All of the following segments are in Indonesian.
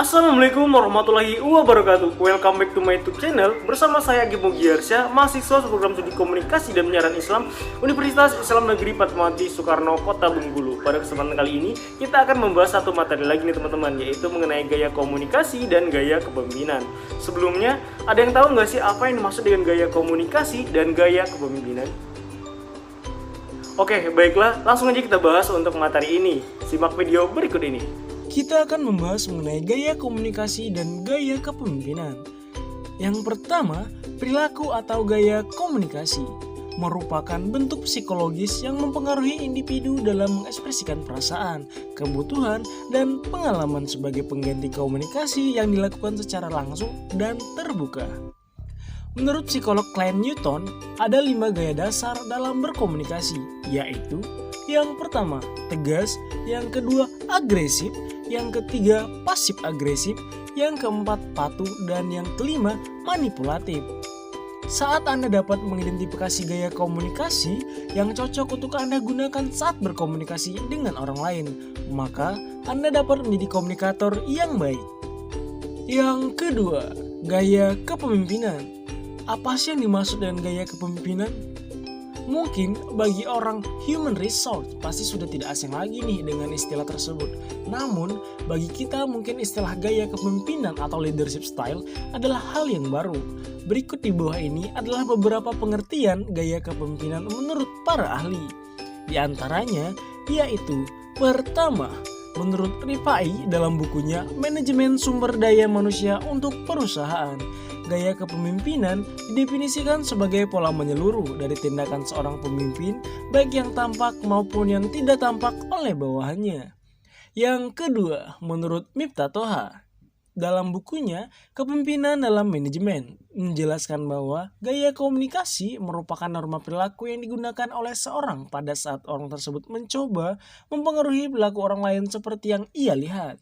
Assalamualaikum warahmatullahi wabarakatuh. Welcome back to my YouTube channel. Bersama saya Gimo Giarsya, mahasiswa program studi komunikasi dan penyiaran Islam Universitas Islam Negeri Fatmawati Soekarno, Kota Bengkulu. Pada kesempatan kali ini kita akan membahas satu materi lagi nih teman-teman, yaitu mengenai gaya komunikasi dan gaya kepemimpinan. Sebelumnya, ada yang tahu nggak sih apa yang dimaksud dengan gaya komunikasi dan gaya kepemimpinan? Oke, baiklah, langsung aja kita bahas untuk materi ini. Simak video berikut ini. Kita akan membahas mengenai gaya komunikasi dan gaya kepemimpinan. Yang pertama, perilaku atau gaya komunikasi merupakan bentuk psikologis yang mempengaruhi individu dalam mengekspresikan perasaan, kebutuhan, dan pengalaman sebagai pengganti komunikasi yang dilakukan secara langsung dan terbuka. Menurut psikolog Clayton Newton, ada 5 gaya dasar dalam berkomunikasi, yaitu yang pertama, tegas, yang kedua, agresif, yang ketiga, pasif agresif, yang keempat, patuh, dan yang kelima, manipulatif. Saat Anda dapat mengidentifikasi gaya komunikasi yang cocok untuk Anda gunakan saat berkomunikasi dengan orang lain, maka Anda dapat menjadi komunikator yang baik. Yang kedua, gaya kepemimpinan. Apa sih yang dimaksud dengan gaya kepemimpinan? Mungkin bagi orang human resource pasti sudah tidak asing lagi nih dengan istilah tersebut. Namun bagi kita mungkin istilah gaya kepemimpinan atau leadership style adalah hal yang baru. Berikut di bawah ini adalah beberapa pengertian gaya kepemimpinan menurut para ahli. Di antaranya yaitu pertama, menurut Rifai dalam bukunya Manajemen Sumber Daya Manusia untuk Perusahaan, gaya kepemimpinan didefinisikan sebagai pola menyeluruh dari tindakan seorang pemimpin, baik yang tampak maupun yang tidak tampak oleh bawahannya. Yang kedua, menurut Miftah Toha, dalam bukunya Kepemimpinan dalam Manajemen, menjelaskan bahwa gaya komunikasi merupakan norma perilaku yang digunakan oleh seorang pada saat orang tersebut mencoba mempengaruhi perilaku orang lain seperti yang ia lihat.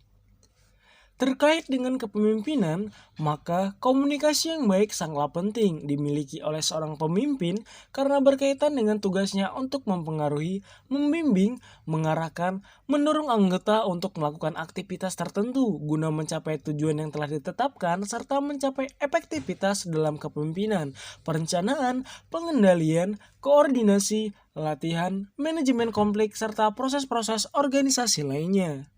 Terkait dengan kepemimpinan, maka komunikasi yang baik sangatlah penting dimiliki oleh seorang pemimpin karena berkaitan dengan tugasnya untuk mempengaruhi, membimbing, mengarahkan, mendorong anggota untuk melakukan aktivitas tertentu guna mencapai tujuan yang telah ditetapkan serta mencapai efektivitas dalam kepemimpinan, perencanaan, pengendalian, koordinasi, latihan, manajemen konflik, serta proses-proses organisasi lainnya.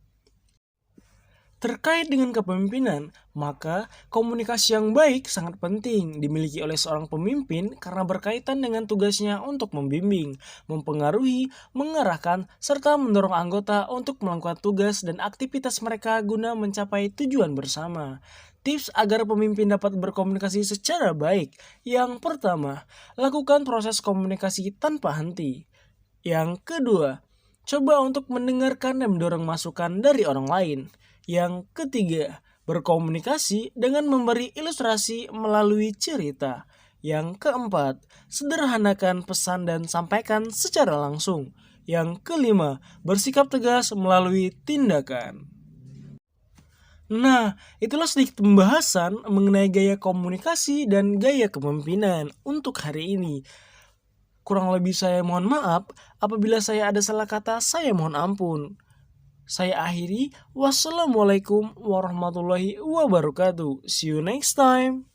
Terkait dengan kepemimpinan, maka komunikasi yang baik sangat penting dimiliki oleh seorang pemimpin karena berkaitan dengan tugasnya untuk membimbing, mempengaruhi, mengarahkan, serta mendorong anggota untuk melakukan tugas dan aktivitas mereka guna mencapai tujuan bersama. Tips agar pemimpin dapat berkomunikasi secara baik. Yang pertama, lakukan proses komunikasi tanpa henti. Yang kedua, coba untuk mendengarkan dan mendorong masukan dari orang lain. Yang ketiga, berkomunikasi dengan memberi ilustrasi melalui cerita. Yang keempat, sederhanakan pesan dan sampaikan secara langsung. Yang kelima, bersikap tegas melalui tindakan. Nah, itulah sedikit pembahasan mengenai gaya komunikasi dan gaya kepemimpinan untuk hari ini. Kurang lebih saya mohon maaf, apabila saya ada salah kata saya mohon ampun. Saya akhiri, wassalamualaikum warahmatullahi wabarakatuh. See you next time.